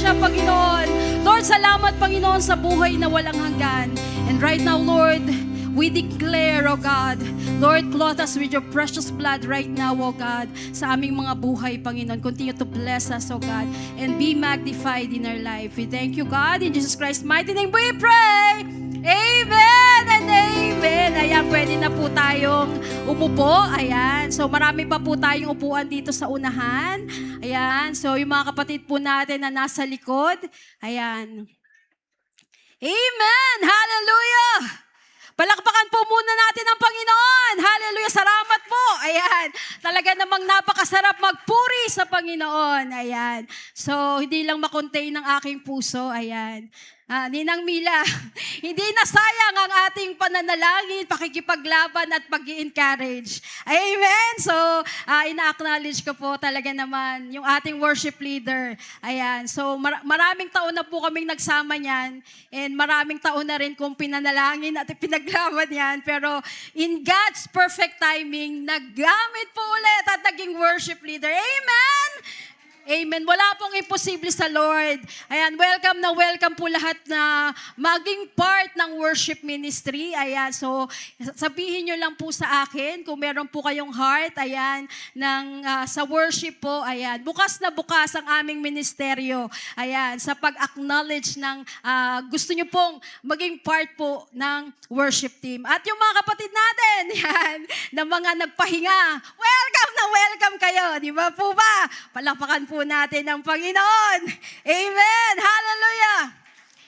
grasya, Panginoon. Lord, salamat, Panginoon, sa buhay na walang hanggan. And right now, Lord, we declare, oh God, Lord, clothe us with your precious blood right now, oh God, sa aming mga buhay, Panginoon. Continue to bless us, oh God, and be magnified in our life. We thank you, God. In Jesus Christ's mighty name we pray. Amen and amen. Ayan, pwede na po tayong umupo. Ayan. So, marami pa po tayong upuan dito sa unahan. Ayan. So, yung mga kapatid po natin na nasa likod. Ayan. Amen! Hallelujah! Palakpakan po muna natin ang Panginoon. Hallelujah! Salamat po. Ayan. Talaga namang napakasarap magpuri sa Panginoon. Ayan. So, hindi lang makontain ng aking puso. Ayan. Ninang Mila, hindi nasayang ang ating pananalangin, pakikipaglaban at pag-i-encourage. Amen? So, ina-acknowledge ko po talaga naman yung ating worship leader. Ayan. So, maraming taon na po kaming nagsama niyan and maraming taon na rin kung pinanalangin at pinaglaban yan. Pero in God's perfect timing, naggamit po ulit at naging worship leader. Amen? Amen. Wala pong imposible sa Lord. Ayan, welcome po lahat na maging part ng worship ministry. Ayan, so sabihin nyo lang po sa akin kung meron po kayong heart, ayan, sa worship po, ayan. Bukas na bukas ang aming ministeryo, ayan, sa pag-acknowledge ng gusto nyo pong maging part po ng worship team. At yung mga kapatid natin, yan, na mga nagpahinga, welcome kayo. Di ba po ba? Palakpakan po natin ang Panginoon. Amen. Hallelujah.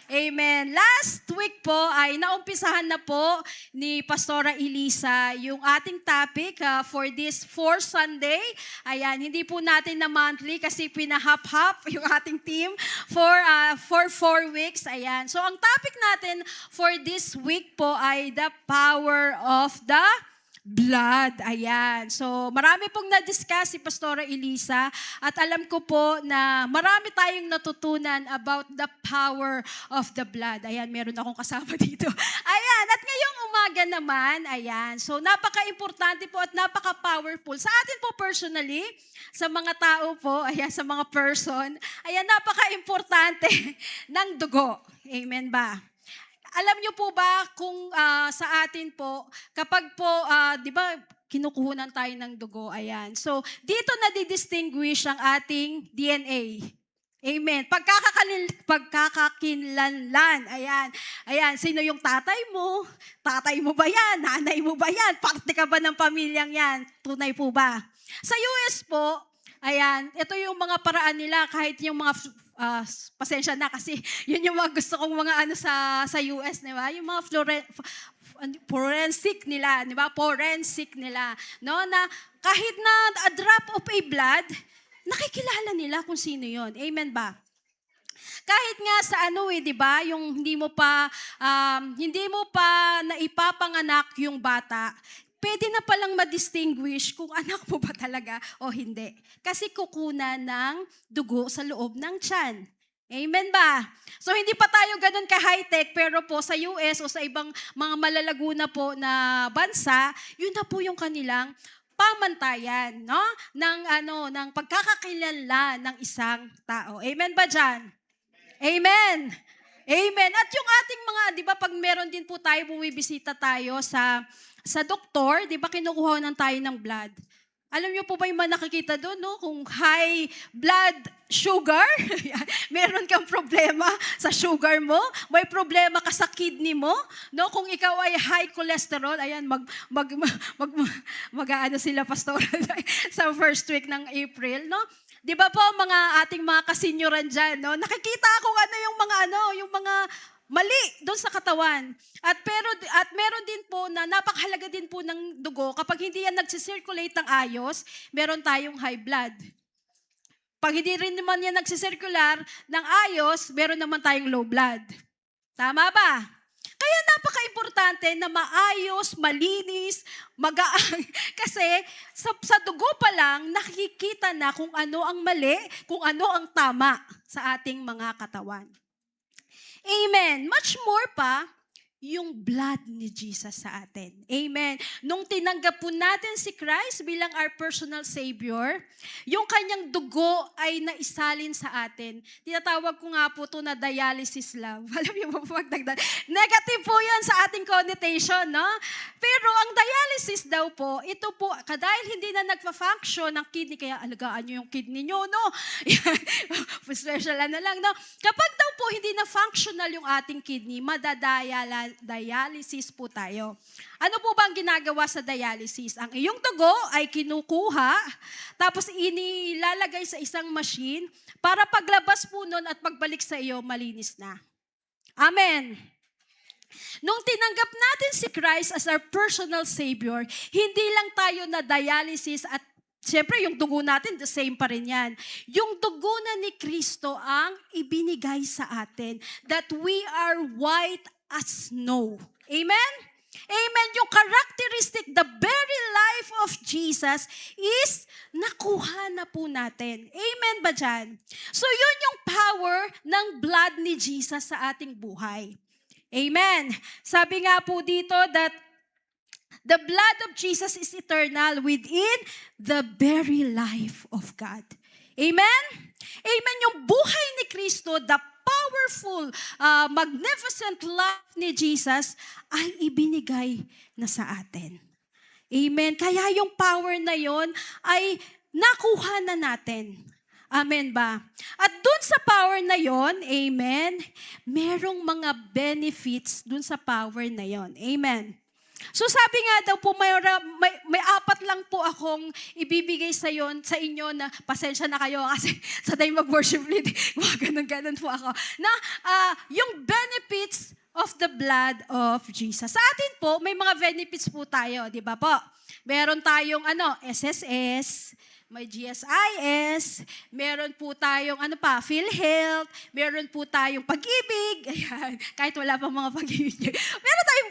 Amen. Last week po ay naumpisahan na po ni Pastora Elisa yung ating topic for this 4th Sunday. Ayan, hindi po natin na monthly kasi pinahap-hap yung ating team for 4 weeks. Ayan. So ang topic natin for this week po ay the power of the blood. Ayan. So, marami pong na-discuss si Pastora Elisa at alam ko po na marami tayong natutunan about the power of the blood. Ayan, meron akong kasama dito. Ayan. At ngayong umaga naman, ayan. So, napaka-importante po at napaka-powerful. Sa atin po personally, sa mga tao po, ayan, sa mga person, ayan, napaka-importante ng dugo. Amen ba? Alam niyo po ba kung sa atin po, kapag po, di ba, kinukuhunan tayo ng dugo, ayan. So, dito nadidistinguish ang ating DNA. Amen. Pagkakakinlanlan, ayan. Ayan, sino yung tatay mo? Tatay mo ba yan? Nanay mo ba yan? Parte ka ba ng pamilyang yan? Tunay po ba? Sa US po, ayan, ito yung mga paraan nila kahit yung mga pasensya na kasi yun yung mga gusto kong mga sa US, di ba? Yung mga forensic nila, di ba? Forensic nila, no? Na kahit na a drop of a blood, nakikilala nila kung sino yun. Amen ba? Kahit nga sa di ba, yung hindi mo pa naipapanganak yung bata, pwede na palang ma-distinguish kung anak mo ba talaga o hindi. Kasi kukunan ng dugo sa loob ng tiyan. Amen ba? So hindi pa tayo ganun ka-high-tech, pero po sa US o sa ibang mga malalago na po na bansa, yun na po yung kanilang pamantayan, no? Ng pagkakakilala ng isang tao. Amen ba dyan? Amen. Amen. At yung ating mga, di ba, pag meron din po tayo, bumibisita tayo sa doktor, di ba, kinukuha tayo ng blood. Alam niyo po ba yung nakikita doon, no? Kung high blood sugar, meron kang problema sa sugar mo, may problema ka sa kidney mo, no? Kung ikaw ay high cholesterol, ayan, mag-aano sila, pastor, sa first week ng April, no? Di ba po, ating mga kasenyoran dyan, no? Nakikita kung yung mga mali doon sa katawan. At meron din po na napakahalaga din po ng dugo. Kapag hindi yan nagsisirculate ng ayos, meron tayong high blood. Pag hindi rin naman yan nagsisircular ng ayos, meron naman tayong low blood. Tama ba? Kaya napaka-importante na maayos, malinis, magaang. Kasi sa dugo pa lang, nakikita na kung ano ang mali, kung ano ang tama sa ating mga katawan. Amen. Much more pa, yung blood ni Jesus sa atin. Amen. Nung tinanggap po natin si Christ bilang our personal Savior, yung kanyang dugo ay naisalin sa atin. Tinatawag ko nga po ito na dialysis love. Alam niyo po, negative po yan sa ating connotation, no? Pero ang dialysis daw po, ito po, dahil hindi na nagpa-function ng kidney, kaya alagaan niyo yung kidney niyo, no? Special na lang, no? Kapag daw po hindi na functional yung ating kidney, dialysis po tayo. Ano po ba ang ginagawa sa dialysis? Ang iyong dugo ay kinukuha, tapos inilalagay sa isang machine para paglabas po nun at pagbalik sa iyo, malinis na. Amen. Nung tinanggap natin si Christ as our personal Savior, hindi lang tayo na dialysis at siyempre, yung dugo natin, the same pa rin yan. Yung dugo na ni Kristo ang ibinigay sa atin that we are white as snow. Amen? Amen. Yung characteristic, the very life of Jesus is nakuha na po natin. Amen ba dyan? So yun yung power ng blood ni Jesus sa ating buhay. Amen. Sabi nga po dito that the blood of Jesus is eternal within the very life of God. Amen? Amen. Yung buhay ni Kristo, the powerful, magnificent love ni Jesus ay ibinigay na sa atin. Amen. Kaya yung power na yon ay nakuha na natin. Amen ba? At dun sa power na yon, amen, merong mga benefits dun sa power na yon. Amen. So sabi nga daw po, may apat lang po akong ibibigay sa inyo na pasensya na kayo kasi sa time mag-worship lead, ganun po ako. Na yung benefits of the blood of Jesus. Sa atin po, may mga benefits po tayo, di ba po? Meron tayong SSS, may GSIS, meron po tayong PhilHealth, meron po tayong Pag-ibig, ayan, kahit wala pang mga Pag-ibig. Meron tayong,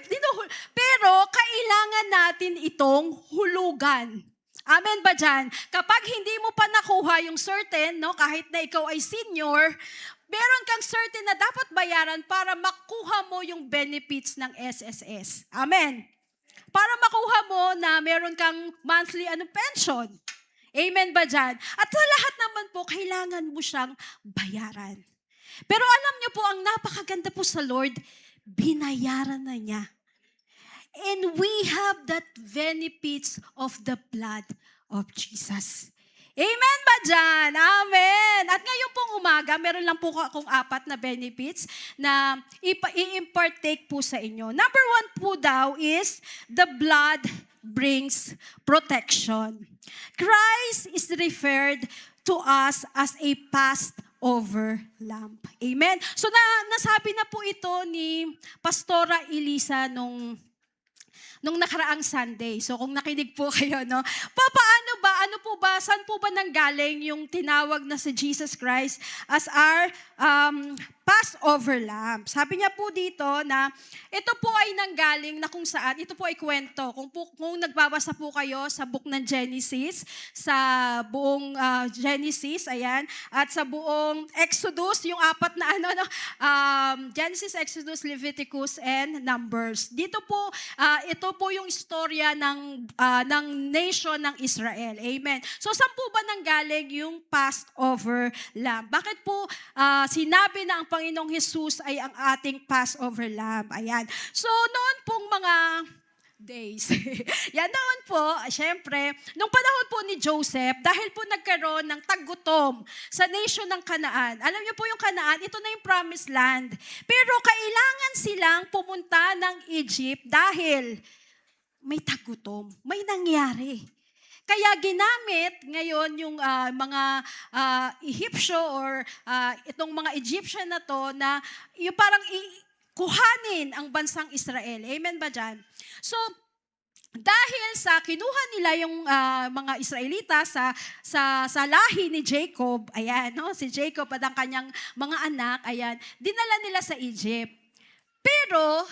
pero kailangan natin itong hulugan. Amen ba dyan? Kapag hindi mo pa nakuha yung certain, no, kahit na ikaw ay senior, meron kang certain na dapat bayaran para makuha mo yung benefits ng SSS. Amen. Para makuha mo na meron kang monthly pension. Amen ba dyan? At sa lahat naman po, kailangan mo siyang bayaran. Pero alam niyo po, ang napakaganda po sa Lord, binayaran na niya. And we have that benefits of the blood of Jesus. Amen ba dyan? Amen. At ngayon pong umaga, meron lang po akong 4 na benefits na i-impartake po sa inyo. Number 1 po daw is the blood brings protection. Christ is referred to us as a Passover lamb. Amen? So nasabi na po ito ni Pastora Elisa nung nakaraang Sunday. So kung nakinig po kayo, no? Paano ba, saan po ba nanggaling yung tinawag na si Jesus Christ as our Passover lamb? Sabi niya po dito na ito po ay nanggaling na kung saan, ito po ay kwento. Kung nagbabasa po kayo sa book ng Genesis, sa buong Genesis, ayan, at sa buong Exodus, yung 4 na Genesis, Exodus, Leviticus, and Numbers. Dito po, ito po yung istorya ng nation ng Israel. Amen. So, saan po ba nanggaling yung Passover lamb? Bakit po sinabi na ang Panginoong Jesus ay ang ating Passover lamb? Ayan. So, noon pong mga days. Yan noon po, syempre, nung panahon po ni Joseph, dahil po nagkaroon ng taggutom sa nation ng Canaan. Alam niyo po yung Canaan, ito na yung promised land. Pero kailangan silang pumunta ng Egypt dahil may taggutom, may nangyari. Kaya ginamit ngayon yung mga Egyptio or itong mga Egyptian na to na yung parang kuhanin ang bansang Israel. Amen ba dyan? So, dahil sa kinuha nila yung mga Israelita sa lahi ni Jacob, ayan, no? Si Jacob at ang kanyang mga anak, ayan, dinala nila sa Egypt. Pero,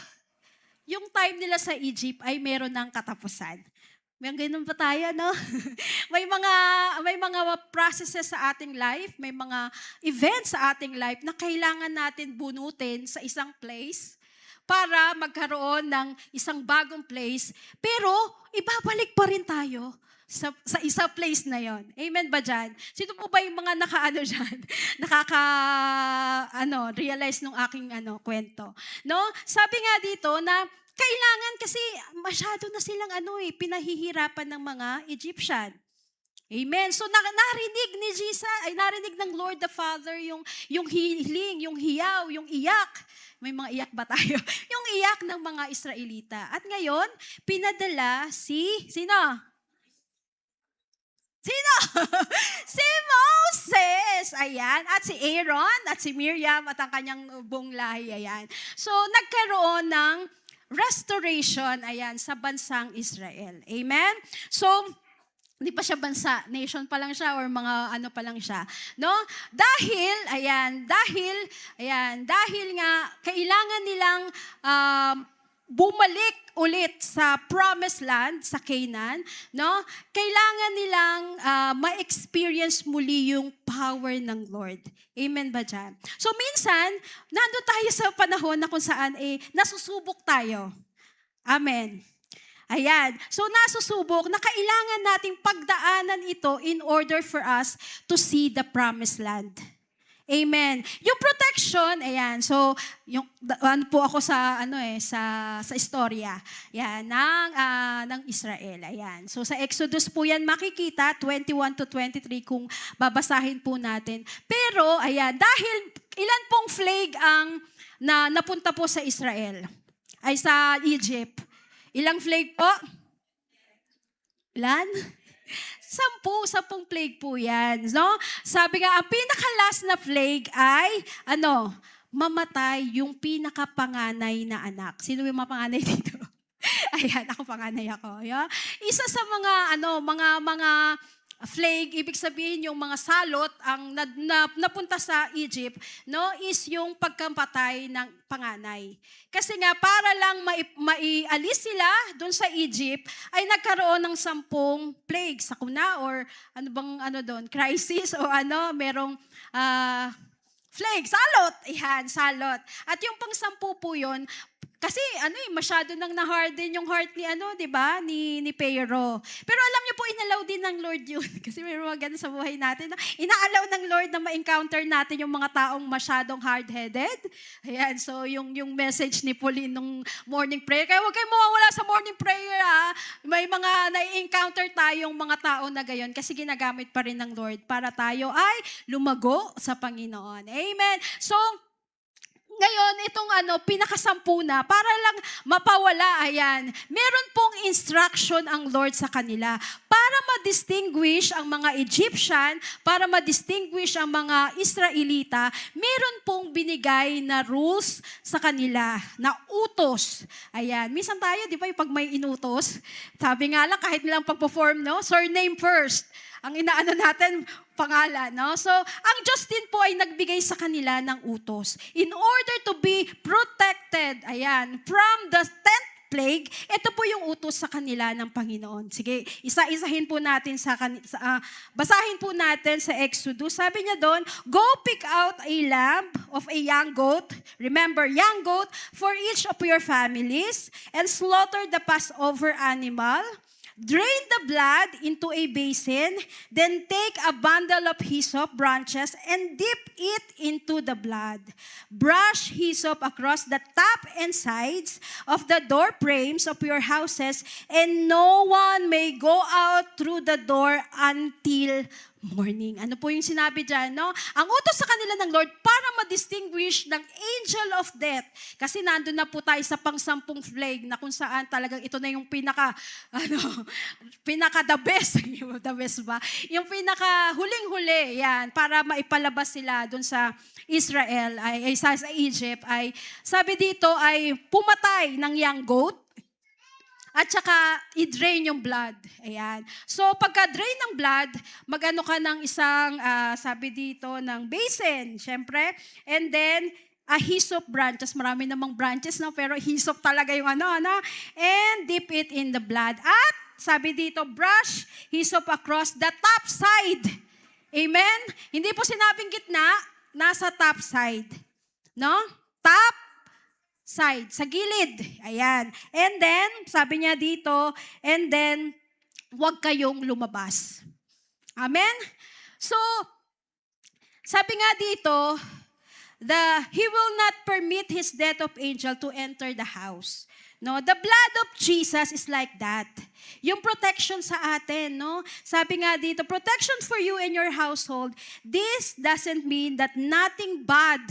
yung time nila sa Egypt ay meron ng katapusan. May ganun ba tayo, no? may mga processes sa ating life, may mga events sa ating life na kailangan natin bunutin sa isang place para magkaroon ng isang bagong place, pero ibabalik pa rin tayo sa isa place na yon. Amen ba dyan? Sino po ba yung mga nakaano dyan? Realize nung aking kwento. No? Sabi nga dito na kailangan kasi masyado na silang pinahihirapan ng mga Egyptian. Amen. So narinig ni Jesus, narinig ng Lord the Father yung hiling, yung hiyaw, yung iyak. May mga iyak ba tayo? Yung iyak ng mga Israelita. At ngayon, pinadala sino? Sino? Si Moses. Ayan. At si Aaron, at si Miriam, at ang kanyang buong lahi. Ayan. So, nagkaroon ng restoration, ayan, sa bansang Israel. Amen? So, hindi pa siya bansa, nation pa lang siya or mga pa lang siya, no? Dahil nga kailangan nilang bumalik ulit sa promised land, sa Canaan, no? Kailangan nilang ma-experience muli yung power ng Lord. Amen ba dyan? So minsan, nandun tayo sa panahon na kung saan nasusubok tayo. Amen. Ayan. So nasusubok na kailangan nating pagdaanan ito in order for us to see the promised land. Amen. Yung protection, ayan. So, yung po ako sa sa istorya. Yan ng Israel. Ayan. So sa Exodus po 'yan makikita 21 to 23 kung babasahin po natin. Pero ayan, dahil ilan pong plague ang napunta po sa Israel ay sa Egypt. Ilang plague po? Ilan? 10 plague po yan. No? Sabi nga, ang pinaka-last na plague ay, mamatay yung pinaka-panganay na anak. Sino yung mapanganay dito? Ayan, ako panganay ako. Yeah? Isa sa mga plague, ibig sabihin yung mga salot ang napunta sa Egypt, no, is yung pagkampatay ng panganay. Kasi nga para lang maialis sila doon sa Egypt ay nagkaroon ng 10 plague, sakuna or crisis o merong plague, salot. Ayan, salot. At yung pang-10 po yun, kasi masyado nang na-harden yung heart ni di ba? Ni Pharaoh. Pero alam niyo po, inalaw din ng Lord yun. Kasi may mga ganun sa buhay natin. No? Inaalaw ng Lord na ma-encounter natin yung mga taong masyadong hard-headed. Ayan, so yung message ni Pauline nung morning prayer. Kaya huwag kayong mawawala sa morning prayer, ha? May mga na-encounter tayong mga tao na gayon kasi ginagamit pa rin ng Lord para tayo ay lumago sa Panginoon. Amen. So, ngayon, itong pinakasampu na, para lang mapawala, ayan, meron pong instruction ang Lord sa kanila para ma-distinguish ang mga Egyptian, para ma-distinguish ang mga Israelita, meron pong binigay na rules sa kanila, na utos. Ayan, minsan tayo, di ba, pag may inutos, sabi nga lang, kahit nilang pag-perform, no? Surname first. Ang inaano natin, pangalan, no? So, ang Diyos din po ay nagbigay sa kanila ng utos. In order to be protected, ayan, from the 10th plague, ito po yung utos sa kanila ng Panginoon. Sige, isa-isahin po natin basahin po natin sa Exodus. Sabi niya doon, go pick out a lamb of a young goat. Remember, young goat for each of your families and slaughter the Passover animal. Drain the blood into a basin, then take a bundle of hyssop branches and dip it into the blood. Brush hyssop across the top and sides of the door frames of your houses, and no one may go out through the door until morning. Ano po yung sinabi dyan, no? Ang utos sa kanila ng Lord para ma-distinguish ng angel of death. Kasi nandun na po tayo sa pang-10 plague na kung saan talagang ito na yung pinaka the best. The best ba? Yung pinaka huling-huli, yan, para maipalabas sila dun sa Israel, sa Egypt, ay sabi dito ay pumatay ng young goat, at saka i-drain yung blood. Ayan. So pagka-drain ng blood, mag-ano ka ng isang, sabi dito, ng basin, syempre. And then, hyssop branches. Marami namang branches, no? Pero hyssop talaga yung and dip it in the blood. At sabi dito, brush hyssop across the top side. Amen? Hindi po sinabing gitna, nasa top side. No? Top side, sa gilid. Ayan. And then, sabi niya dito, and then, huwag kayong lumabas. Amen? So, sabi nga dito, He will not permit His death of angel to enter the house. No, the blood of Jesus is like that. Yung protection sa atin, no? Sabi nga dito, protection for you and your household. This doesn't mean that nothing bad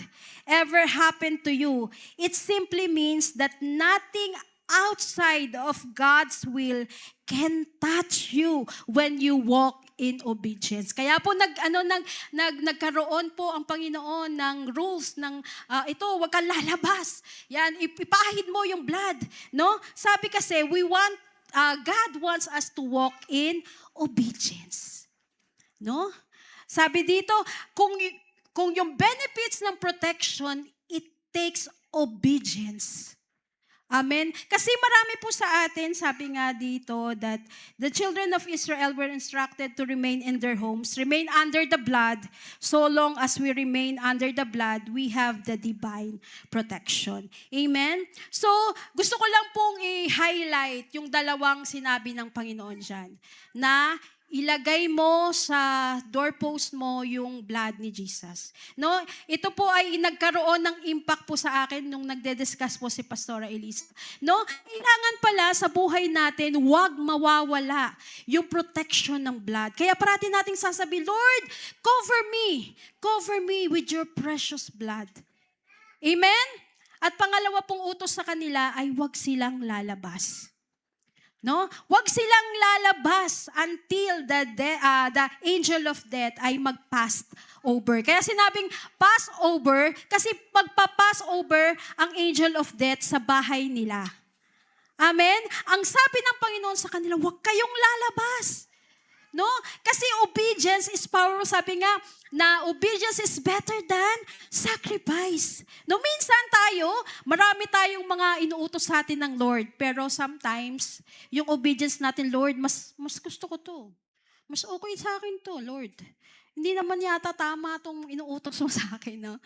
ever happened to you. It simply means that nothing outside of God's will can touch you when you walk in obedience. Kaya po nagkaroon po ang Panginoon ng rules ng ito, wag kang lalabas. Yan, ipahid mo yung blood, no? Sabi kasi God wants us to walk in obedience. No? Sabi dito, kung yung benefits ng protection, it takes obedience. Amen. Kasi marami po sa atin, sabi nga dito, that the children of Israel were instructed to remain in their homes, remain under the blood. So long as we remain under the blood, we have the divine protection. Amen. So, gusto ko lang pong i-highlight yung dalawang sinabi ng Panginoon dyan, na ilagay mo sa doorpost mo yung blood ni Jesus. No? Ito po ay nagkaroon ng impact po sa akin nung nagde-discuss po si Pastora Elisa. No? Kailangan pala sa buhay natin, huwag mawawala yung protection ng blood. Kaya parati nating sasabi, Lord, cover me with your precious blood. Amen? At pangalawa pong utos sa kanila ay huwag silang lalabas. No? Huwag silang lalabas until the angel of death ay mag-pass over. Kaya sinabing pass over kasi magpa-pass over ang angel of death sa bahay nila. Amen? Ang sabi ng Panginoon sa kanila, huwag kayong lalabas. No? Kasi obedience is power. Sabi nga, na obedience is better than sacrifice. No, minsan marami tayong mga inuutos sa atin ng Lord. Pero sometimes, yung obedience natin, Lord, mas gusto ko to. Mas okay sa akin to, Lord. Hindi naman yata tama itong inuutos mo sa akin. No?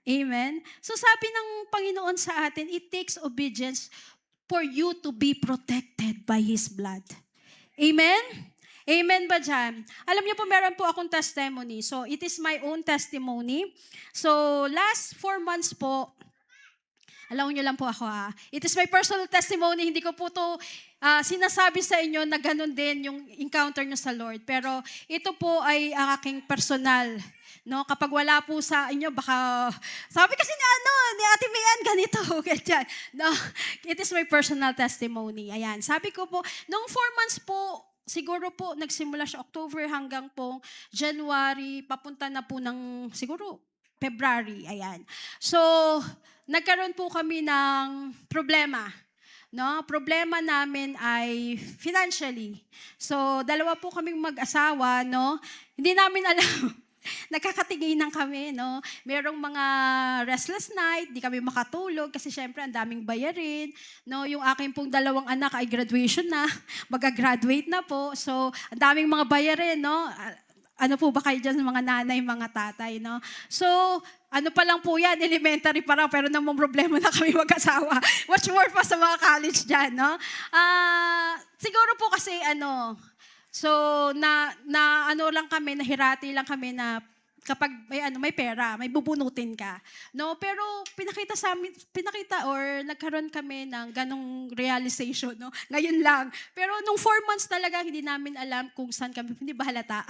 Amen? So sabi ng Panginoon sa atin, it takes obedience for you to be protected by His blood. Amen? Amen ba dyan? Alam niyo po, meron po akong testimony. So, it is my own testimony. So, last 4 months po, alam niyo lang po ako It is my personal testimony. Hindi ko po to sinasabi sa inyo na ganun din yung encounter niyo sa Lord. Pero ito po ay aking personal. No, kapag wala po sa inyo, baka, sabi kasi ni Ate Mian, ganito, ganyan. No, it is my personal testimony. Ayan, sabi ko po, noong 4 months po, siguro po, nagsimula siya October hanggang pong January, papunta na po ng siguro February, ayan. So, nagkaroon po kami ng problema. No? Problema namin ay financially. So, dalawa po kaming mag-asawa, no? Hindi namin alam. Nagkakatinginan kami, no? Merong mga restless night, di kami makatulog kasi syempre ang daming bayarin, no? Yung aking pong dalawang anak ay graduation na, mag-graduate na po. So, ang daming mga bayarin, no? Ano po ba kayo dyan mga nanay, mga tatay, no? So, ano pa lang po yan, elementary pa lang, pero namang problema na kami mag-asawa. Much more pa sa mga college dyan, no? Siguro po kasi, so, nahirati lang kami na kapag may pera, may bubunutin ka. No, pero pinakita or nagkaroon kami ng ganong realization, no. Ngayon lang. Pero nung 4 months talaga hindi namin alam kung saan kami, hindi ba halata?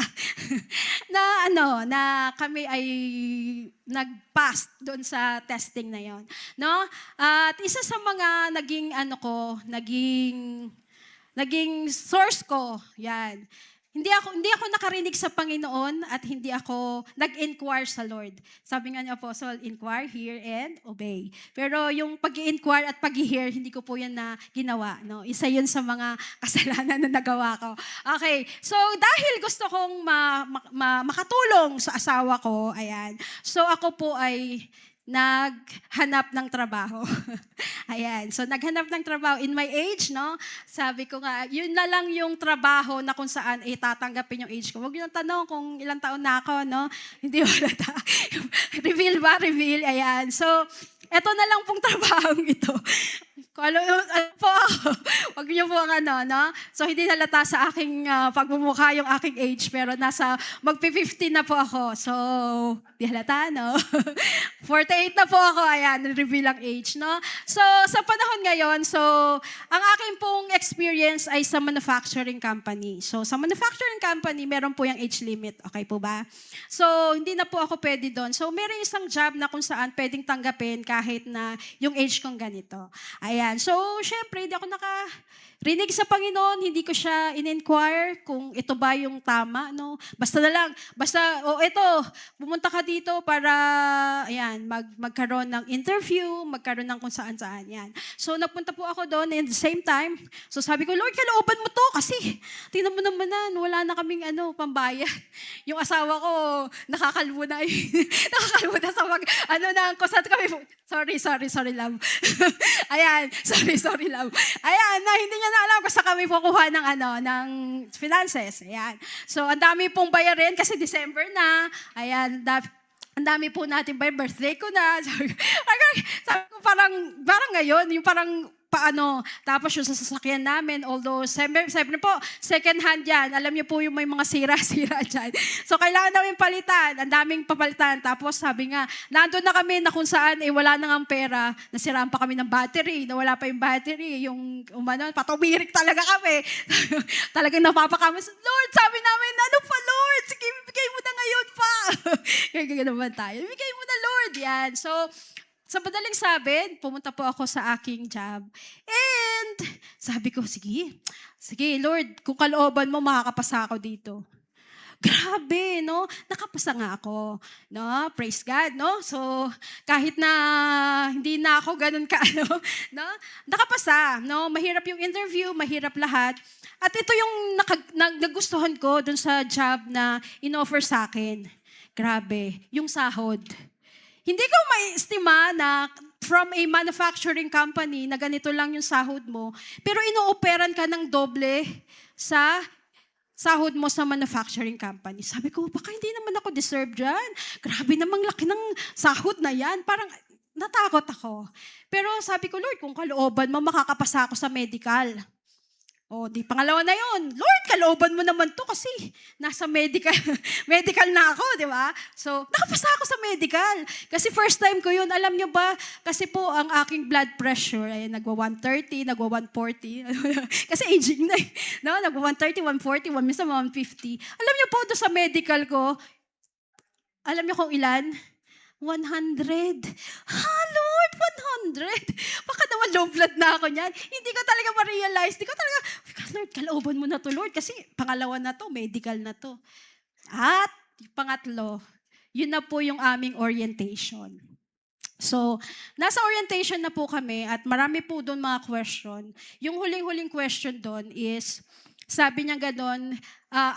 na kami ay nag-pass doon sa testing na 'yon, no? At isa sa mga naging source ko, yan. Hindi ako nakarinig sa Panginoon at hindi ako nag-inquire sa Lord. Sabi nga ni Apostle, inquire, hear, and obey. Pero yung pag-i-inquire at pag-i-hear, hindi ko po yan na ginawa. No? Isa yun sa mga kasalanan na nagawa ko. Okay, so dahil gusto kong makatulong sa asawa ko, ayan. So ako po ay naghanap ng trabaho. Ayan. So, naghanap ng trabaho in my age, no? Sabi ko nga, yun na lang yung trabaho na kung saan tatanggapin yung age ko. Huwag yung tanong kung ilang taon na ako, no? Hindi wala Reveal ba? Reveal. Ayan. So, eto na lang pong trabahong ito. Ano po ako, wag niyo po ang ano, no? So, hindi halata sa aking pagmumukha yung aking age, pero magpi-50 na po ako. So, di halata, no? 48 na po ako, ayan, reveal ang age, no? So, sa panahon ngayon, so, ang aking pong experience ay sa manufacturing company. So, sa manufacturing company, meron po yung age limit, okay po ba? So, hindi na po ako pwede doon. So, meron isang job na kung saan pwedeng tanggapin kahit na yung age kong ganito. Ayan. So, syempre, hindi ako nakarinig sa Panginoon, hindi ko siya in-inquire kung ito ba yung tama, no? Basta ito, pumunta ka dito para, ayan, magkaroon ng interview, magkaroon ng kung saan-saan, yan. So, napunta po ako doon, and at the same time, so sabi ko, Lord, kalooban mo to, kasi, tingnan mo naman wala na kaming, pambayad. Yung asawa ko, nakakalbo na, nakakalbo na sa kusat kami, sorry, love. Ayan, sorry, love. Ayan, hindi niya na alam kung saan kami kukuha ng finances. Ayan. So, ang dami pong bayarin kasi December na. Ayan, ang dami po natin birthday ko na. Sabi ko, parang ngayon, yung parang tapos yung sasakyan namin, although, sabi po, second hand yan, alam niyo po yung may mga sira-sira dyan. So, kailangan namin palitan, ang daming papalitan. Tapos, sabi nga, nandun na kami na kung saan, wala na nga pera, nasiraan pa kami ng battery, nawala pa yung battery, patumirik talaga kami. Talagang napapakami, Lord, sabi namin, ano pa, Lord? Sige, bigay mo na ngayon pa. Kaya naman tayo, bigay mo na, Lord. Yan. So, sa madaling sabi, pumunta po ako sa aking job. And sabi ko, sige, Lord, kung kalooban mo, makakapasa ako dito. Grabe, no? Nakapasa nga ako. No? Praise God, no? So, kahit na hindi na ako ganun no? Nakapasa, no? Mahirap yung interview, mahirap lahat. At ito yung nagustuhan ko dun sa job na in-offer sa akin. Grabe, yung sahod. Hindi ko mai-estima na from a manufacturing company na ganito lang yung sahod mo, pero ino-operan ka ng doble sa sahod mo sa manufacturing company. Sabi ko, baka hindi naman ako deserve dyan. Grabe namang laki ng sahod na yan. Parang natakot ako. Pero sabi ko, Lord, kung kalooban mo, makakapasa ako sa medical. Di pangalawa na yun. Lord, kalooban mo naman to kasi nasa medical na ako, di ba? So, nakapasa ako sa medical. Kasi first time ko yun. Alam nyo ba, kasi po ang aking blood pressure ay nagwa-130, nagwa-140. Kasi aging na eh. No? Nagwa-130, 140, minsan 150. Alam nyo po, doon sa medical ko, alam nyo kung ilan? 100. Lord, 100? Baka naman low blood na ako niyan. Hindi ko talaga ma-realize. Hindi ko talaga, Lord, kalooban mo na to, Lord. Kasi pangalawa na to, medical na to. At pangatlo, yun na po yung aming orientation. So, nasa orientation na po kami at marami po doon mga question. Yung huling-huling question doon is, sabi niya gano'n,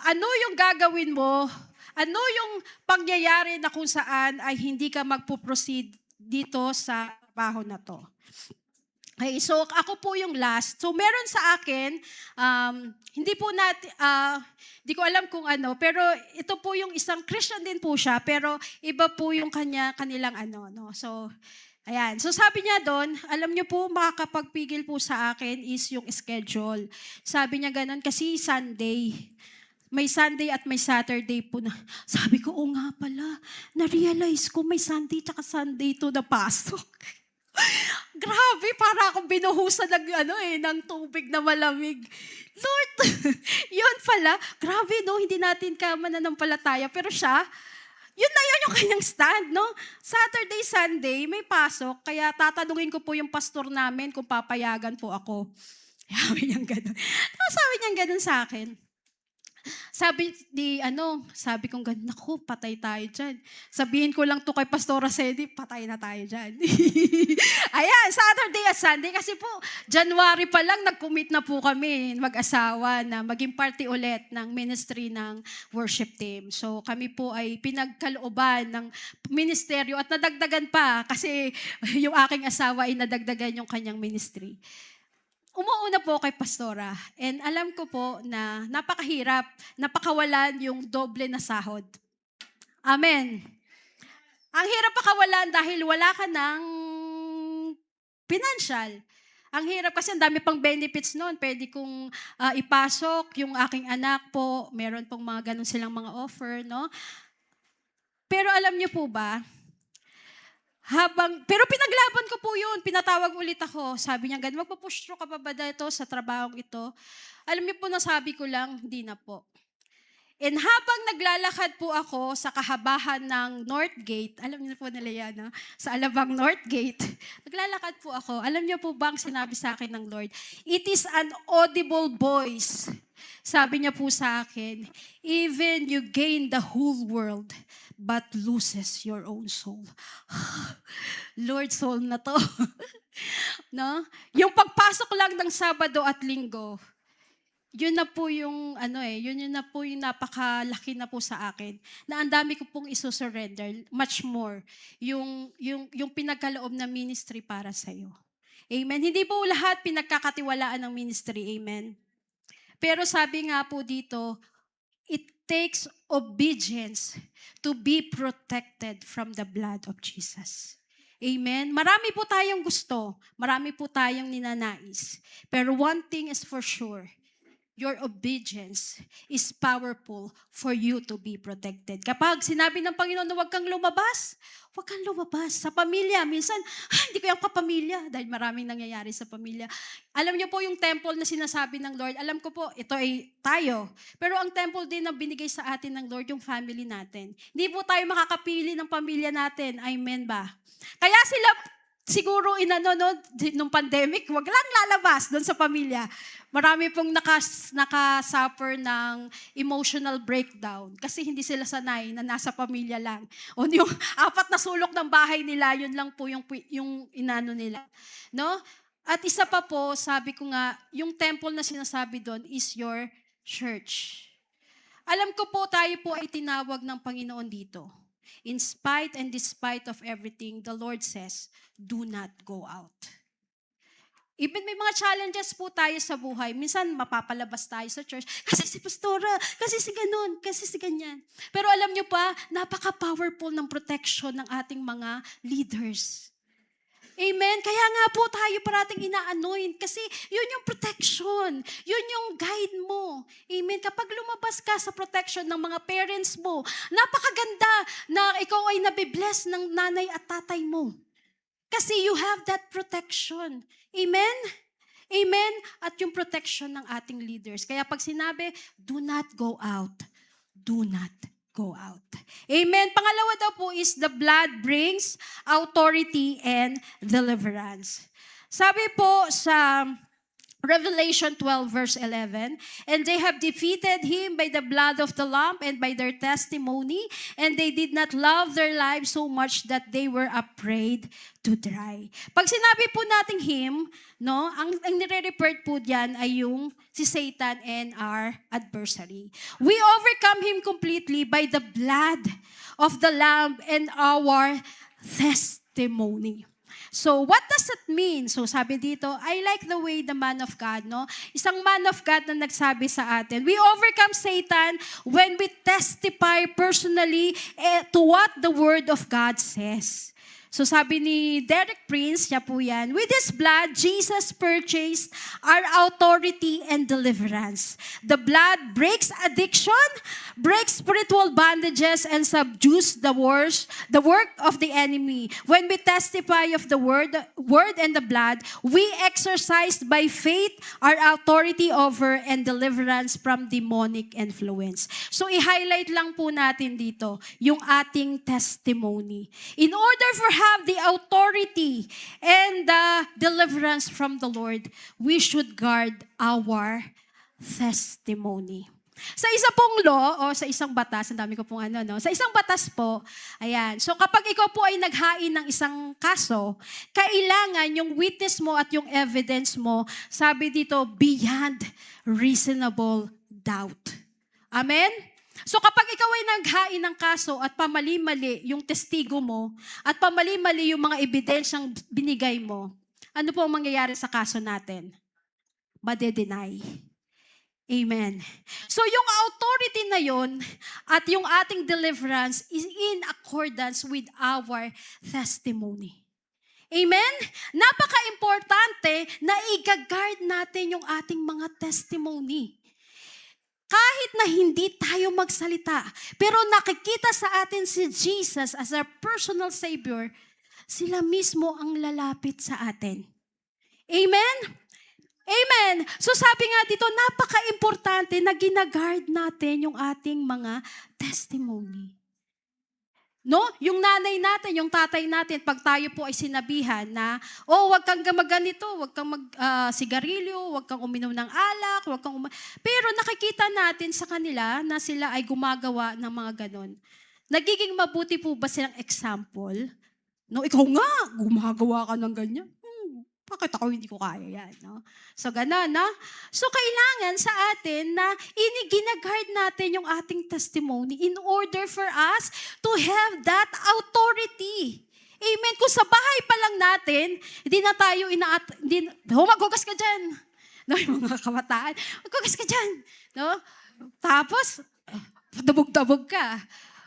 ano yung gagawin mo? Ano yung pangyayari na kung saan ay hindi ka magpo-proceed dito sa trabaho na to? Okay, so ako po yung last. So meron sa akin, hindi ko alam kung ano, pero ito po yung isang Christian din po siya, pero iba po yung kanilang no. So, ayan. So sabi niya doon, alam niyo po, makakapagpigil po sa akin is yung schedule. Sabi niya ganun, kasi Sunday. May Sunday at may Saturday po na. Sabi ko, oo nga pala. Na-realize ko may Sunday tsaka Sunday to na pasok. Grabe, para akong binuhusan ng tubig na malamig. Lord, yun pala. Grabe, no? Hindi natin ka mananampalataya. Pero siya, yun yung kanyang stand, no? Saturday, Sunday, may pasok. Kaya tatanungin ko po yung pastor namin kung papayagan po ako. Sabi niyang ganun. Tapos sabi niyang ganun sa akin. Sabi kong ganun, naku, patay tayo dyan. Sabihin ko lang to kay Pastora Sedi, patay na tayo dyan. Ayan, Saturday at Sunday, kasi po, January pa lang, nag-commit na po kami, mag-asawa, na maging party ulit ng ministry ng worship team. So, kami po ay pinagkalooban ng ministeryo at nadagdagan pa, kasi yung aking asawa ay nadagdagan yung kanyang ministry. Umuuna po kay Pastora, and alam ko po na napakahirap, napakawalan yung doble na sahod. Amen. Ang hirap pakawalan dahil wala ka ng financial. Ang hirap kasi ang dami pang benefits noon. Pwede kong ipasok yung aking anak po. Meron pong mga ganun silang mga offer, no? Pero alam niyo po ba, pero pinaglaban ko po yun. Pinatawag ulit ako. Sabi niya, ganun, magpa-push through ka pa ba dito sa trabahong ito? Alam niyo po, nasabi ko lang, hindi na po. And habang naglalakad po ako sa kahabahan ng North Gate, alam niyo po nila yan, no? Sa Alabang North Gate, naglalakad po ako. Alam niyo po ba ang sinabi sa akin ng Lord? It is an audible voice. Sabi niya po sa akin, even you gain the whole world, but loses your own soul. Lord, soul na to. No? Yung pagpasok lang ng Sabado at Linggo, yun na po yung yun na po yung napakalaki na po sa akin. Na ang dami ko pong isusurrender, much more yung pinagkaloob na ministry para sa iyo. Amen. Hindi po lahat pinagkakatiwalaan ng ministry. Amen. Pero sabi nga po dito, it takes obedience to be protected from the blood of Jesus. Amen? Marami po tayong gusto. Marami po tayong ninanais. Pero one thing is for sure, your obedience is powerful for you to be protected. Kapag sinabi ng Panginoon na huwag kang lumabas, huwag kang lumabas. Sa pamilya, minsan, hindi ko yung kapamilya dahil maraming nangyayari sa pamilya. Alam niyo po yung temple na sinasabi ng Lord, alam ko po, ito ay tayo. Pero ang temple din na binigay sa atin ng Lord, yung family natin. Hindi po tayo makakapili ng pamilya natin. Amen ba? Kaya sila, siguro nung pandemic, wag lang lalabas doon sa pamilya. Marami pong nakasuffer ng emotional breakdown kasi hindi sila sanay na nasa pamilya lang. O yung 4 na sulok ng bahay nila, yun lang po yung inano nila. No? At isa pa po, sabi ko nga, yung temple na sinasabi doon is your church. Alam ko po, tayo po ay tinawag ng Panginoon dito. In spite and despite of everything, the Lord says, do not go out. Even may mga challenges po tayo sa buhay. Minsan mapapalabas tayo sa church. Kasi si pastora, kasi si ganun, kasi si ganyan. Pero alam nyo pa, napaka-powerful ng protection ng ating mga leaders. Amen? Kaya nga po tayo parating ina-anoint kasi yun yung protection. Yun yung guide mo. Amen? Kapag lumabas ka sa protection ng mga parents mo, napakaganda na ikaw ay nabibless ng nanay at tatay mo. Kasi you have that protection. Amen? Amen? At yung protection ng ating leaders. Kaya pag sinabi, do not go out. Do not go out. Amen? Pangalawa daw po is the blood brings authority and deliverance. Sabi po sa Revelation 12 verse 11, and they have defeated him by the blood of the Lamb and by their testimony, and they did not love their lives so much that they were afraid to die. Pag sinabi po nating him, no, ang nire-refer po diyan ay yung si Satan and our adversary. We overcome him completely by the blood of the Lamb and our testimony. So, what does it mean? So, sabi dito, I like the way the man of God, no? Isang man of God na nagsabi sa atin, we overcome Satan when we testify personally to what the Word of God says. So sabi ni Derek Prince, siya po yan, with His blood, Jesus purchased our authority and deliverance. The blood breaks addiction, breaks spiritual bondages, and subdues the work of the enemy. When we testify of the word and the blood, we exercise by faith our authority over and deliverance from demonic influence. So i-highlight lang po natin dito yung ating testimony. In order for have the authority and the deliverance from the Lord, we should guard our testimony. Sa isa pong law, o sa isang batas, ang dami ko pong sa isang batas po, ayan, so kapag ikaw po ay naghain ng isang kaso, kailangan yung witness mo at yung evidence mo, sabi dito, beyond reasonable doubt. Amen? So kapag ikaw ay naghain ng kaso at pamali-mali yung testigo mo at pamali-mali yung mga ebidensyang binigay mo, ano po ang mangyayari sa kaso natin? Made-deny. Amen. So yung authority na yon at yung ating deliverance is in accordance with our testimony. Amen? Napaka-importante na i-guard natin yung ating mga testimony. Kahit na hindi tayo magsalita, pero nakikita sa atin si Jesus as our personal Savior, sila mismo ang lalapit sa atin. Amen? Amen. So sabi nga dito, napaka-importante na ginaguard natin yung ating mga testimony. No? Yung nanay natin, yung tatay natin, pag tayo po ay sinabihan na, wag kang maganito, wag kang sigarilyo, wag kang uminom ng alak, pero nakikita natin sa kanila na sila ay gumagawa ng mga ganon. Nagiging mabuti po ba silang example? No, ikaw nga, gumagawa ka ng ganyan. Bakit ako hindi ko kaya yan? No? So, gano'n, no? So, kailangan sa atin na ginaguard natin yung ating testimony in order for us to have that authority. Amen. Kung sa bahay pa lang natin, hindi na tayo maghugas ka dyan. No, yung mga kabataan, maghugas ka dyan. No? Tapos, dabog-dabog ka.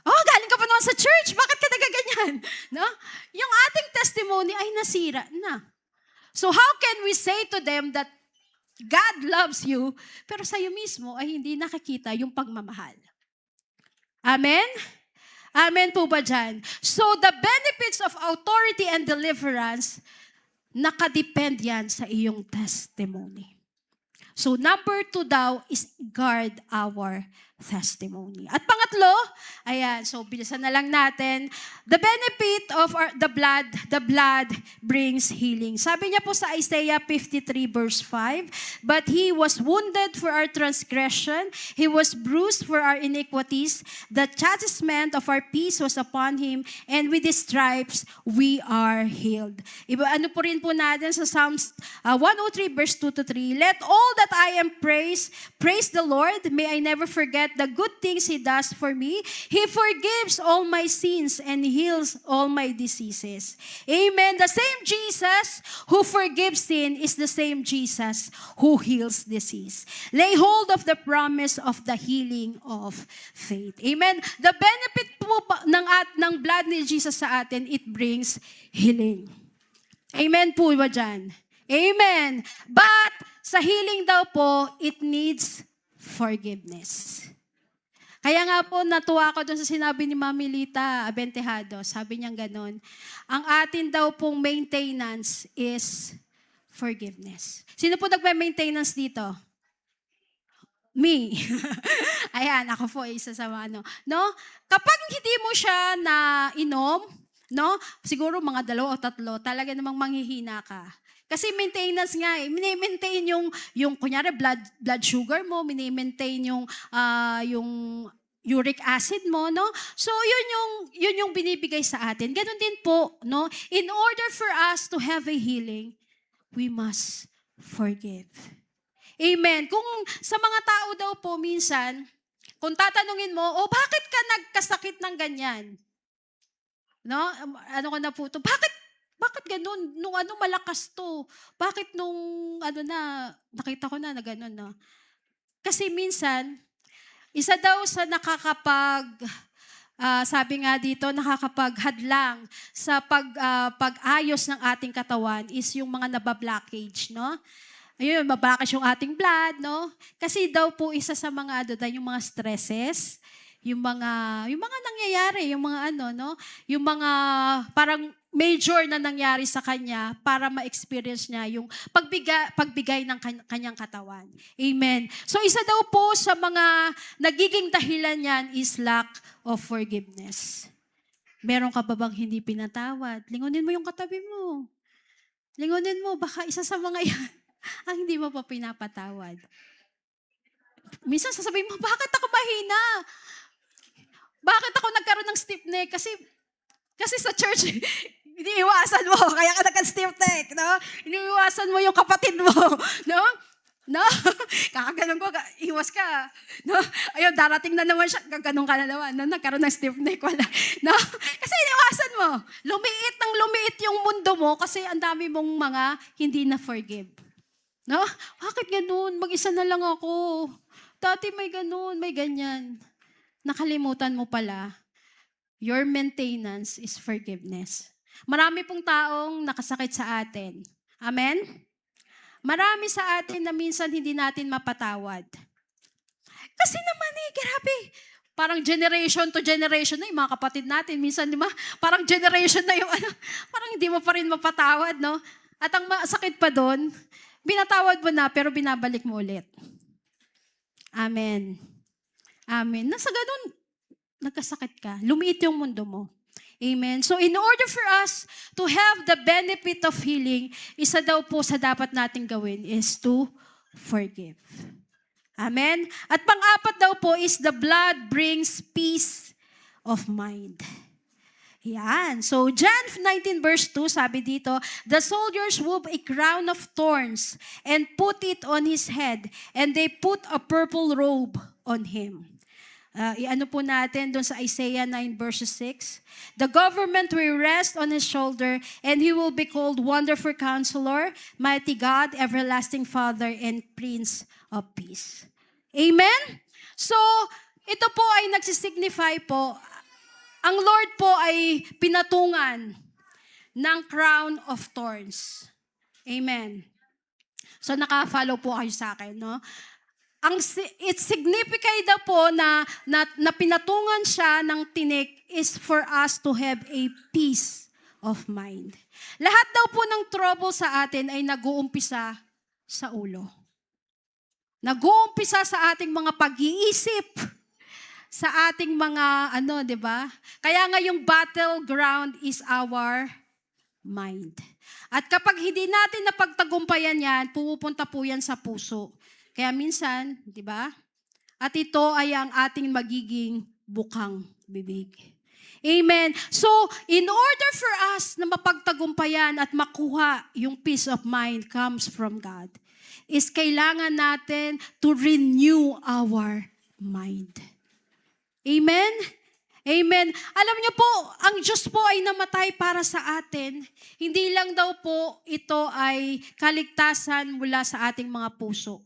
Galing ka pa naman sa church, bakit ka nagaganyan? No? Yung ating testimony ay nasira na. So how can we say to them that God loves you, pero sa'yo mismo ay hindi nakikita yung pagmamahal? Amen? Amen po ba dyan? So the benefits of authority and deliverance, nakadepend yan sa iyong testimony. So number 2 daw is guard our testimony. At pangatlo, ayan, so bilisan na lang natin, the benefit of the blood brings healing. Sabi niya po sa Isaiah 53 verse 5, but He was wounded for our transgression, He was bruised for our iniquities, the chastisement of our peace was upon Him, and with His stripes we are healed. Ano po rin po natin sa Psalms 103 verse 2 to 3, let all that I am praise the Lord, may I never forget the good things He does for me. He forgives all my sins and heals all my diseases. Amen. The same Jesus who forgives sin is the same Jesus who heals disease. Lay hold of the promise of the healing of faith. Amen. The benefit po ng blood ni Jesus sa atin, it brings healing. Amen po ba dyan? Amen. But sa healing daw po, it needs forgiveness. Kaya nga po, natuwa ako doon sa sinabi ni Mami Lita Abentejado. Sabi niya gano'n, ang atin daw pong maintenance is forgiveness. Sino po nagme-maintenance dito? Me. Ayan, ako po isa sa mga no? Kapag hindi mo siya na inom, no? Siguro mga 2 o 3, talaga namang manghihina ka. Kasi maintenance nga mini-maintain yung kunyari blood sugar mo, mini-maintain yung uric acid mo, no? So yun yung binibigay sa atin. Ganun din po, no? In order for us to have a healing, we must forgive. Amen. Kung sa mga tao daw po minsan, kung tatanungin mo, bakit ka nagkasakit ng ganyan? No? Ano ko na po to? Bakit ganun? Nung malakas to. Bakit nung nakita ko na gano'n, no? Kasi minsan, isa daw sa sabi nga dito, nakakapaghadlang sa pag-ayos ng ating katawan is yung mga nabablockage, no? Ayun, mablockage yung ating blood, no? Kasi daw po isa sa mga yung mga stresses, yung mga nangyayari, yung mga no? Yung mga parang major na nangyari sa kanya para ma-experience niya yung pagbigay ng kanyang katawan. Amen. So isa daw po sa mga nagiging dahilan niyan is lack of forgiveness. Meron ka ba bang hindi pinatawad? Lingunin mo yung katabi mo. Lingunin mo, baka isa sa mga yan ang hindi mo pa pinapatawad. Minsan sasabihin mo, bakit ako mahina? Bakit ako nagkaroon ng stiff neck? Kasi sa church, iniiwasan mo, kaya ka nagka-stiff neck, no? Iniiwasan mo yung kapatid mo, no? No? Kakaganon ko, iwas ka. No? Ayun, darating na naman siya, kaganon ka na naman. No? Nagkaroon ng stiff neck, wala. No? Kasi iniwasan mo. Lumiit yung mundo mo kasi ang dami mong mga hindi na forgive. No? Bakit ganun? Mag-isa na lang ako. Dati may ganun, may ganyan. Nakalimutan mo pala, your maintenance is forgiveness. Marami pong taong nakasakit sa atin. Amen? Marami sa atin na minsan hindi natin mapatawad. Kasi naman grabe. Parang generation to generation na yung mga kapatid natin. Minsan, di ba? Parang generation na yung parang hindi mo pa rin mapatawad, no? At ang masakit pa doon, binatawad mo na pero binabalik mo ulit. Amen. Amen. Nasa ganun, nagkasakit ka. Lumiit yung mundo mo. Amen. So in order for us to have the benefit of healing, isa daw po sa dapat nating gawin is to forgive. Amen? At pang-apat daw po is the blood brings peace of mind. Yan. So, John 19 verse 2, sabi dito, the soldiers wove a crown of thorns and put it on his head, and they put a purple robe on him. Iano po natin doon sa Isaiah 9 verses 6. The government will rest on his shoulder, and he will be called Wonderful Counselor, Mighty God, Everlasting Father, and Prince of Peace. Amen? So, ito po ay nagsisignify po, ang Lord po ay pinatungan ng crown of thorns. Amen. So, naka-follow po kayo sa akin, no? It signifies daw po na pinatungan siya ng tinik is for us to have a peace of mind. Lahat daw po ng trouble sa atin ay nag-uumpisa sa ulo. Nag-uumpisa sa ating mga pag-iisip, sa ating mga di ba? Kaya nga yung battleground is our mind. At kapag hindi natin napagtagumpayan yan, pumupunta po yan sa puso. Kaya minsan, di ba? At ito ay ang ating magiging bukang bibig. Amen. So, in order for us na mapagtagumpayan at makuha yung peace of mind comes from God, is kailangan natin to renew our mind. Amen? Amen. Alam niyo po, ang Diyos po ay namatay para sa atin. Hindi lang daw po ito ay kaligtasan mula sa ating mga puso.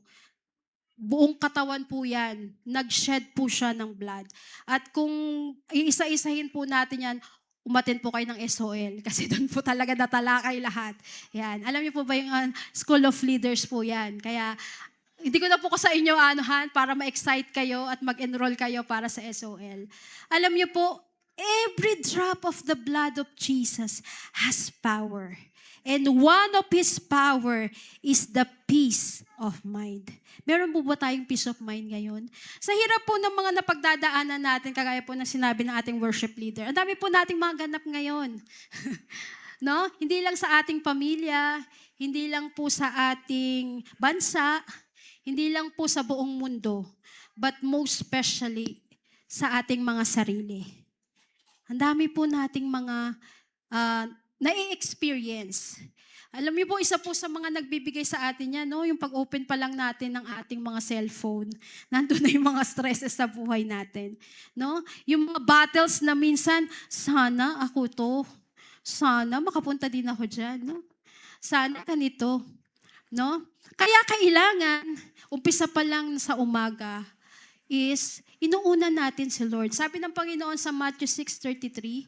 Buong katawan po yan. Nag-shed po siya ng blood. At kung iisa-isahin po natin yan, umatin po kayo ng SOL kasi doon po talaga natalakay lahat. Yan. Alam niyo po ba yung School of Leaders po yan? Kaya hindi ko na po sa inyo para ma-excite kayo at mag-enroll kayo para sa SOL. Alam niyo po, every drop of the blood of Jesus has power. And one of His power is the peace of mind. Meron po ba tayong peace of mind ngayon? Sa hirap po ng mga napagdadaanan natin, kagaya po na sinabi ng ating worship leader, ang dami po nating mga ganap ngayon. No? Hindi lang sa ating pamilya, hindi lang po sa ating bansa, hindi lang po sa buong mundo, but most especially sa ating mga sarili. Ang dami po nating mga nai-experience. Alam niyo po, isa po sa mga nagbibigay sa atin yan, no? Yung pag-open pa lang natin ng ating mga cellphone, nandun na yung mga stresses sa buhay natin. No? Yung mga battles na minsan, sana ako to, sana makapunta din ako dyan. No? Sana ganito. No? Kaya kailangan, umpisa pa lang sa umaga, is inuuna natin si Lord. Sabi ng Panginoon sa Matthew 6:33,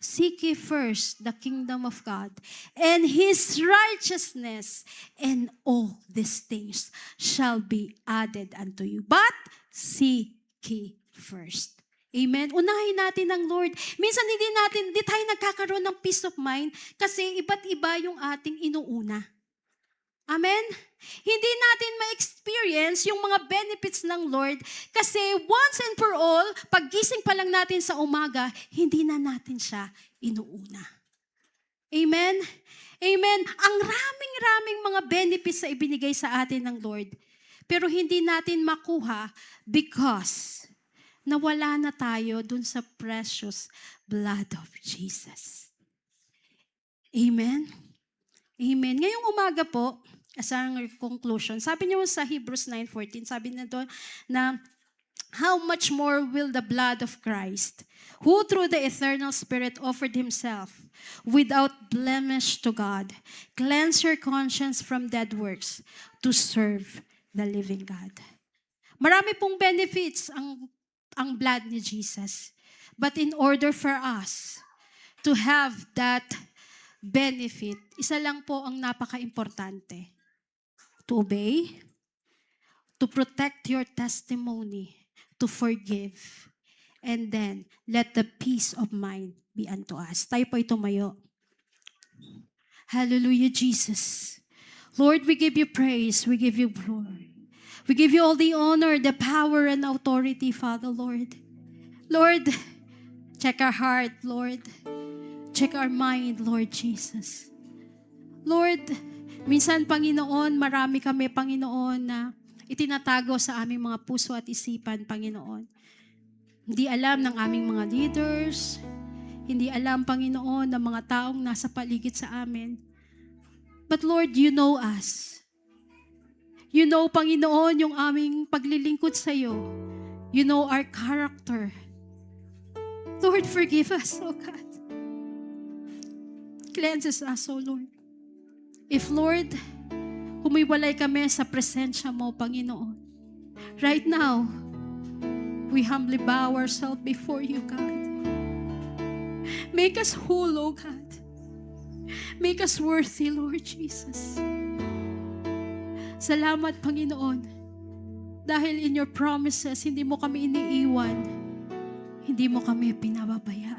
seek ye first the kingdom of God and His righteousness, and all these things shall be added unto you. But seek ye first. Amen? Unahin natin ang Lord. Minsan hindi tayo nagkakaroon ng peace of mind kasi iba't iba yung ating inuuna. Amen? Hindi natin ma-experience yung mga benefits ng Lord kasi once and for all, paggising pa lang natin sa umaga, hindi na natin siya inuuna. Amen? Amen? Ang raming mga benefits na ibinigay sa atin ng Lord, pero hindi natin makuha because nawala na tayo dun sa precious blood of Jesus. Amen? Amen. Ngayong umaga po, as ang conclusion, sabi niyo sa Hebrews 9:14, sabi na doon na, how much more will the blood of Christ, who through the eternal Spirit offered Himself without blemish to God, cleanse your conscience from dead works to serve the living God. Marami pong benefits ang blood ni Jesus. But in order for us to have that benefit, isa lang po ang napaka-importante. To obey, to protect your testimony, to forgive, and then let the peace of mind be unto us. Tayo po tumayo. Hallelujah, Jesus. Lord, we give you praise. We give you glory. We give you all the honor, the power, and authority, Father, Lord. Lord, check our heart, Lord. Check our mind, Lord Jesus. Lord, minsan, Panginoon, marami kami, Panginoon, na itinatago sa aming mga puso at isipan, Panginoon. Hindi alam ng aming mga leaders, hindi alam, Panginoon, ng mga taong nasa paligid sa amin. But Lord, you know us. You know, Panginoon, yung aming paglilingkod sa iyo. You know our character. Lord, forgive us, oh God. Cleanses us, oh Lord. If, Lord, humiwalay kami sa presensya mo, Panginoon, right now, we humbly bow ourselves before you, God. Make us whole, oh God. Make us worthy, Lord Jesus. Salamat, Panginoon. Dahil in your promises, hindi mo kami iniiwan. Hindi mo kami pinababayaan.